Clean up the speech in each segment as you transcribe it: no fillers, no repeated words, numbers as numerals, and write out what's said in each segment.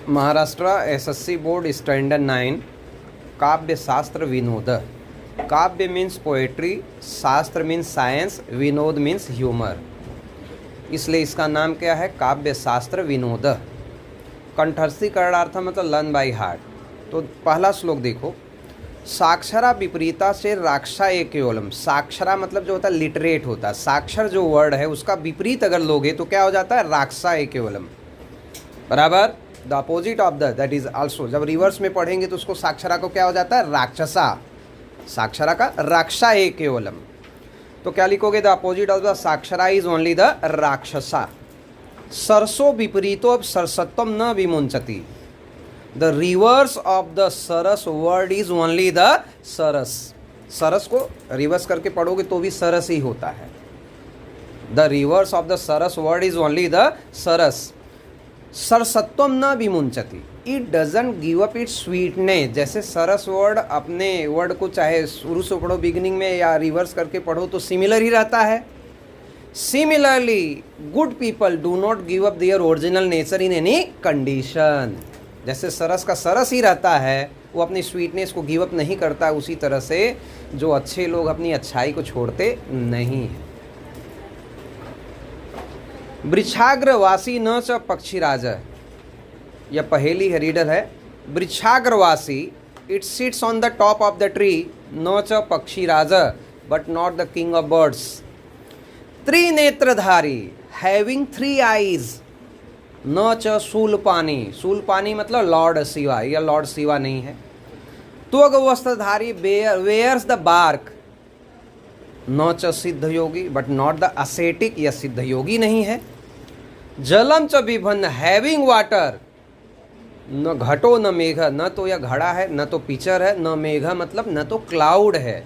Maharashtra SSC board standard 9 काव्य शास्त्र विनोद। काव्य मीन्स पोएट्री, शास्त्र means science, Vinod means humour, इसलिए इसका नाम क्या है, काव्य शास्त्र विनोद। कंठस्थीकरणार्थ मतलब लर्न बाय हार्ट। तो पहला श्लोक देखो, साक्षरा विपरीता से राक्षा एक केवलम। साक्षरा मतलब जो होता है लिटरेट होता है, साक्षर जो वर्ड है उसका विपरीत अगर लोगे तो क्या हो जाता है, राक्षा एक केवलम, बराबर the opposite of the that is also. जब रिवर्स में पढ़ेंगे तो उसको साक्षरा को क्या हो जाता है, राक्षसा। साक्षरा का राक्षा एक केवलम, तो क्या लिखोगे, the opposite of the sakshara is only the rakshasa. सरसो विपरीतो सरसत्वम न विमुंचति। The reverse of the saras word is only the saras. सरस को रिवर्स करके पढ़ोगे तो भी सरस ही होता है। The reverse of the saras word is only the saras. सरसत्वम न विमुंचति, it doesn't give up its sweetness. जैसे सरस वर्ड अपने वर्ड को चाहे शुरू से पढ़ो बिगिनिंग में या रिवर्स करके पढ़ो तो सिमिलर ही रहता है। Similarly good people do not give up their original nature in any condition. जैसे सरस का सरस ही रहता है, वो अपनी स्वीटनेस को गिव अप नहीं करता, उसी तरह से जो अच्छे लोग अपनी अच्छाई को छोड़ते नहीं हैं। वृक्षाग्रवासी न च पक्षीराज, यह पहेली है, रीडर है। वृक्षाग्रवासी it sits on the top of the tree, न च पक्षीराज but not the king of birds. त्रिनेत्रधारी हैविंग 3 आईज, न च शूलपानी। शूलपानी मतलब लॉर्ड शिवा, यह लॉर्ड शिवा नहीं है। त्वग वस्त्रधारी वेयर्स द बार्क, न च सिद्ध योगी बट नॉट द असेटिक, यह सिद्ध योगी नहीं है। जलम च विभन्न हैविंग वाटर, न घटो न मेघ, न तो यह घड़ा है न तो पिचर है, न मेघ मतलब न तो क्लाउड है।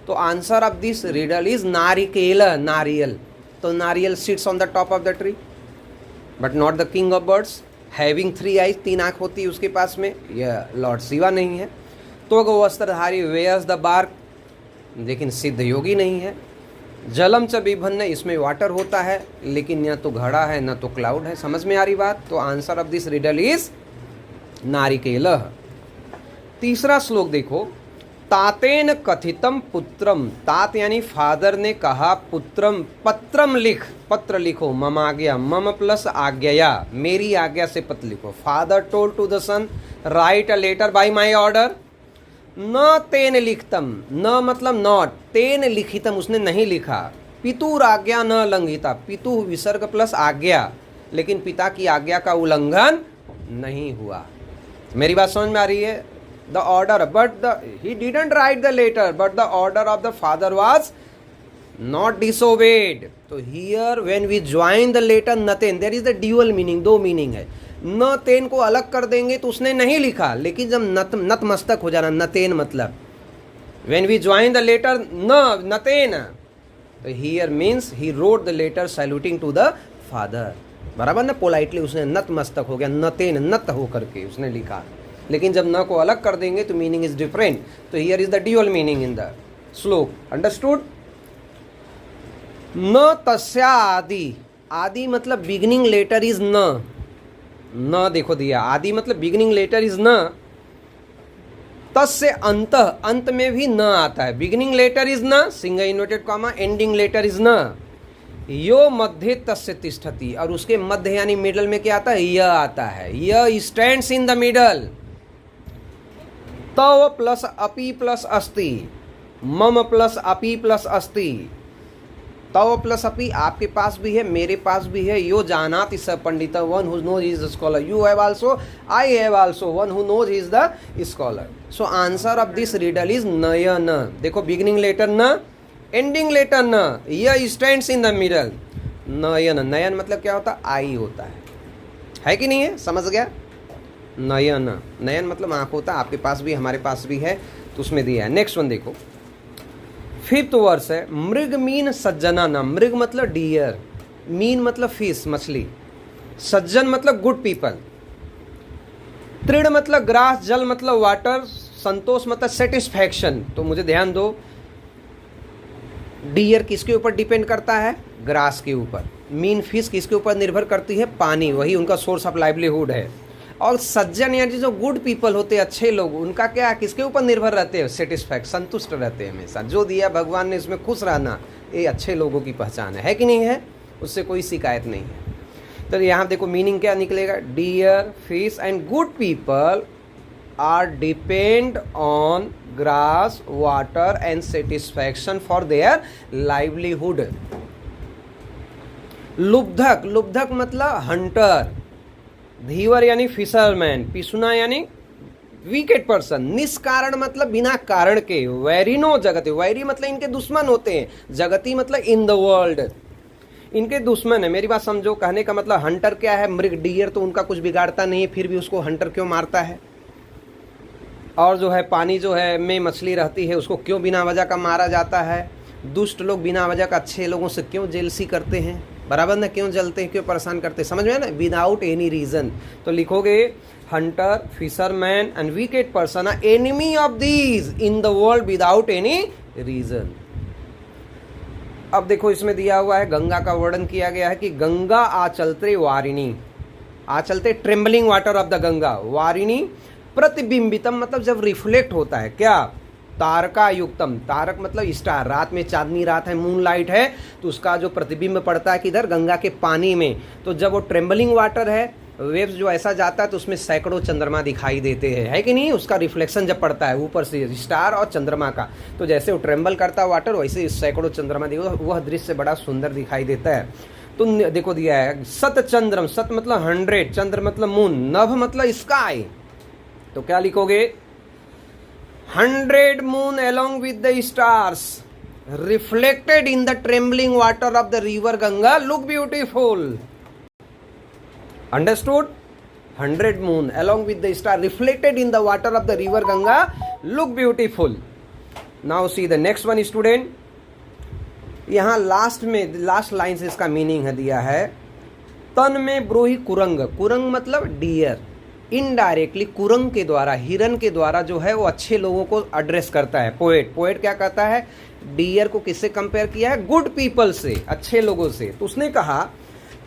तो answer of this riddle is narikel, नारियल। तो nariyal sits on the top of the tree but not the king of birds. Having 3 eyes, 3 आँख होती है उसके पास में, यह लॉर्ड शिवा नहीं है। तो वस्त्रधारी वेयर्स द बार्क, लेकिन सिद्ध योगी नहीं है। जलम च विभन्न, इसमें वाटर होता है लेकिन न तो घड़ा है न तो क्लाउड है। समझ में आ रही बात? तो answer of this riddle is narikel. तीसरा श्लोक देखो, तातेन कथितम पुत्रम। तात यानी फादर ने कहा, पुत्रम पत्रम लिख, पत्र लिखो, मम आज्ञा, मम प्लस आज्ञया, मेरी आज्ञा से पत्र लिखो। Father told to the son write a letter by my order. न तेन लिखतम, न मतलब नॉट, तेन लिखितम उसने नहीं लिखा। पितुर आज्ञा न लंघिता, पितु विसर्ग प्लस आज्ञा, लेकिन पिता की आज्ञा का उल्लंघन नहीं हुआ। मेरी बात समझ में आ रही है? The order but he didn't write the letter but the order of the father was not disobeyed. तो here when we join the letter नतेन, there is the dual meaning, 2 meaning है। न तेन को अलग कर देंगे तो उसने नहीं लिखा, लेकिन जब नतमस्तक हो जाना, नतेन मतलब when we join the letter नतेन, तो here means he wrote the letter saluting to the father, बराबर ना, पोलाइटली उसने नतमस्तक हो गया, नतेन नत हो करके उसने लिखा। लेकिन जब न को अलग कर देंगे तो मीनिंग इज डिफरेंट। तो here is the dual meaning in the श्लोक, अंडरस्टूड? न तस्या आदि, आदि मतलब बिगिनिंग लेटर इज न, न देखो दिया, आदि मतलब बिगिनिंग लेटर इज न। तस्य अंत, अंत में भी न आता है। बिगिनिंग लेटर इज न, single inverted comma, ending letter is न। यो मध्य तस्य तिष्ठति, और उसके मध्य यानी मिडल में क्या आता है, यह आता है। यह स्टैंड्स इन द मिडल। तव प्लस अपि प्लस अस्ति, मम प्लस अपि प्लस अस्ति। तव प्लस अपि आपके पास भी है, मेरे पास भी है। यो जानाति स पंडित, one who knows is the scholar. You have also, I have also, one who knows is the scholar. So answer of this riddle is nayan. देखो बिगिनिंग लेटर न, एंडिंग लेटर न, यह स्टैंड्स इन द मिडल। नयन, नयन मतलब क्या होता है, आई होता है कि नहीं है? समझ गया? नयन, नयन मतलब आँख होता है, आपके पास भी हमारे पास भी है, तो उसमें दिया है। नेक्स्ट वन देखो, 5th वर्स है, मृग मीन सज्जना न। मृग मतलब डियर, मीन मतलब फिश मछली, सज्जन मतलब गुड पीपल, तृण मतलब ग्रास, जल मतलब वाटर, संतोष मतलब सेटिस्फैक्शन। तो मुझे ध्यान दो, डियर किसके ऊपर डिपेंड करता है, ग्रास के ऊपर। मीन फिश किसके ऊपर निर्भर करती है, पानी, वही उनका सोर्स ऑफ लाइवलीहुड है। और सज्जन यानी जो गुड पीपल होते हैं, अच्छे लोग, उनका क्या, किसके ऊपर निर्भर रहते हैं, सेटिस्फैक्ट, संतुष्ट रहते हैं हमेशा। जो दिया भगवान ने इसमें खुश रहना, ये अच्छे लोगों की पहचान है कि नहीं है? उससे कोई शिकायत नहीं है। तो यहाँ देखो मीनिंग क्या निकलेगा, deer, fish and good people are depend on grass, water and satisfaction for their livelihood. लुब्धक, लुब्धक मतलब हंटर, धीवर यानी फिशरमैन, पिसुना यानी विकेट पर्सन, निष्कारण मतलब बिना कारण के, वैरिनो जगति, वैरी मतलब इनके दुश्मन होते हैं, जगति मतलब इन द वर्ल्ड, इनके दुश्मन है। मेरी बात समझो, कहने का मतलब हंटर क्या है, मृग, डियर तो उनका कुछ बिगाड़ता नहीं है, फिर भी उसको हंटर क्यों मारता है? और जो है पानी जो है में मछली रहती है, उसको क्यों बिना वजह का मारा जाता है? दुष्ट लोग बिना वजह का अच्छे लोगों से क्यों जेलसी करते हैं, बराबर ना, क्यों जलते हैं, क्यों परेशान करते हैं, समझ में है ना, विदाउट एनी रीजन। तो लिखोगे hunter, fisherman and wicked person are enemy of these in the world without any reason. अब देखो इसमें दिया हुआ है, गंगा का वर्णन किया गया है कि गंगा आचलते वारिणी, आचलते trembling water of the Ganga, वारिणी प्रतिबिंबितम मतलब जब रिफ्लेक्ट होता है, क्या, तारका युक्तम, तारक मतलब स्टार, रात में चांदनी रात है, मून लाइट है, तो उसका जो प्रतिबिंब पड़ता है किधर, गंगा के पानी में। तो जब वो ट्रेम्बलिंग वाटर है, वेव्स जो ऐसा जाता है, तो उसमें सैकड़ों चंद्रमा दिखाई देते हैं, है कि नहीं? उसका रिफ्लेक्शन जब पड़ता है ऊपर से स्टार और चंद्रमा का, तो जैसे वो ट्रेम्बल करता है वाटर, वैसे सैकड़ों चंद्रमा दिखो, वह दृश्य बड़ा सुंदर दिखाई देता है। तो देखो दिया है सत चंद्रम, सत मतलब 100, चंद्र मतलब मून, नभ मतलब स्काई, तो क्या लिखोगे, 100 moon along with the stars reflected in the trembling water of the river Ganga look beautiful. Understood? 100 moon along with the star reflected in the water of the river Ganga look beautiful. Now see the next one student. यहाँ last में, last line से इसका meaning है दिया है, तन में ब्रूहि कुरंग, कुरंग मतलब डियर, इनडायरेक्टली कुरंग के द्वारा, हिरन के द्वारा जो है वो अच्छे लोगों को एड्रेस करता है। पोएट, पोएट क्या कहता है, डियर को किससे कंपेयर किया है, गुड पीपल से, अच्छे लोगों से। तो उसने कहा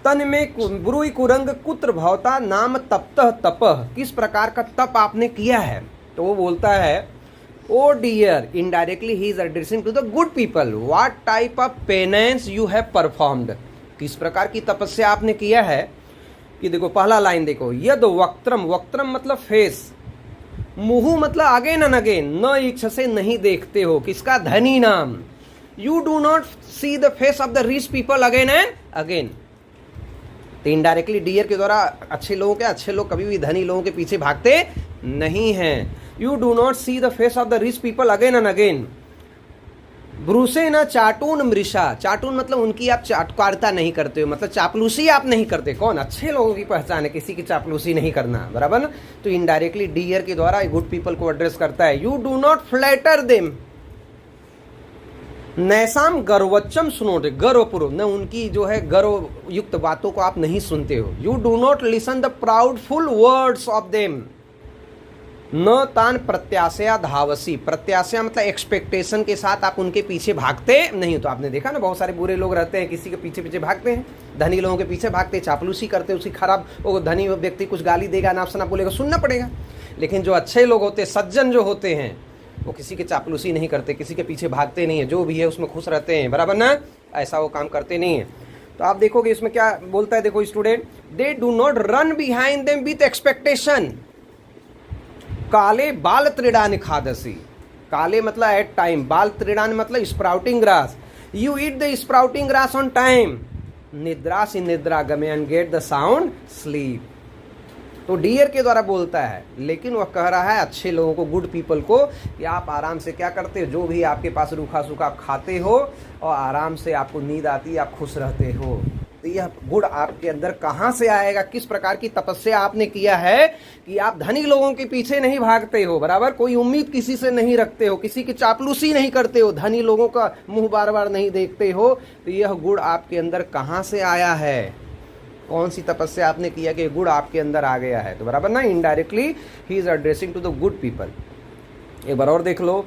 तन में ब्रूहि कुरंग कुत्र भवता नाम तप्तः तपः, किस प्रकार का तप आपने किया है? तो वो बोलता है ओ deer, indirectly he is addressing to the good people, what type of penance you have performed, किस प्रकार की तपस्या आपने किया है। कि देखो पहला लाइन देखो, यद वक्त्रम, वक्त्रम मतलब फेस, मुहु मतलब अगेन एंड अगेन, न इच्छा से नहीं देखते हो, किसका, धनी नाम, you do not see the face of the rich people again and again. तो इनडायरेक्टली डियर के द्वारा अच्छे लोगों के, अच्छे लोग कभी भी धनी लोगों के पीछे भागते नहीं हैं। You do not see the face of the rich people again and again. ब्रूसे न चाटून मृषा, चाटून मतलब उनकी आप चाटकारता नहीं करते हो, मतलब चापलूसी आप नहीं करते। कौन, अच्छे लोगों की पहचान है किसी की चापलूसी नहीं करना, बराबर ना। तो इनडायरेक्टली डियर के द्वारा गुड पीपल को एड्रेस करता है। You do not flatter them, नैसाम गर्वच्चम सुनोटे, गर्वपूर्व न उनकी जो है गर्व युक्त बातों को आप नहीं सुनते हो। You do not listen the proudful words of them, न तान प्रत्याशया धावसी, प्रत्याशा मतलब एक्सपेक्टेशन के साथ आप उनके पीछे भागते नहीं। तो आपने देखा ना बहुत सारे बुरे लोग रहते हैं, किसी के पीछे पीछे भागते हैं, धनी लोगों के पीछे भागते हैं, चापलूसी करते हैं, उसकी खराब, वो धनी व्यक्ति कुछ गाली देगा, नाप सना बोलेगा, सुनना पड़ेगा। लेकिन जो अच्छे लोग होते हैं, सज्जन जो होते हैं, वो किसी के चापलूसी नहीं करते, किसी के पीछे भागते नहीं है, जो भी है उसमें खुश रहते हैं, बराबर ना, ऐसा वो काम करते नहीं है। तो आप देखोगे इसमें क्या बोलता है, देखो student, they do not run behind them with expectation, काले बाल त्रिडान खादसी, काले मतलब एट टाइम, बाल त्रिडान मतलब sprouting grass, you eat the sprouting grass on time, निद्रास इन निद्रा गमे and get the sound sleep. तो डियर के द्वारा बोलता है, लेकिन वह कह रहा है अच्छे लोगों को, गुड पीपल को, कि आप आराम से क्या करते हो, जो भी आपके पास रूखा सूखा आप खाते हो और आराम से आपको नींद आती है, आप खुश रहते हो। तो यह गुण आपके अंदर कहाँ से आएगा, किस प्रकार की तपस्या आपने किया है कि आप धनी लोगों के पीछे नहीं भागते हो, बराबर, कोई उम्मीद किसी से नहीं रखते हो, किसी की चापलूसी नहीं करते हो, धनी लोगों का मुंह बार बार नहीं देखते हो। तो यह गुण आपके अंदर कहाँ से आया है, कौन सी तपस्या आपने किया कि गुण आपके अंदर आ गया है। तो बराबर ना, indirectly he is addressing to the good people. एक बार और देख लो,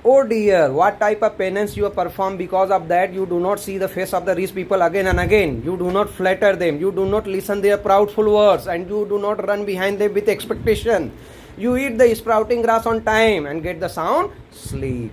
Oh dear, what type of penance you have performed? Because of that, you do not see the face of the rich people again and again. You do not flatter them. You do not listen their proudful words, and you do not run behind them with expectation. You eat the sprouting grass on time and get the sound sleep.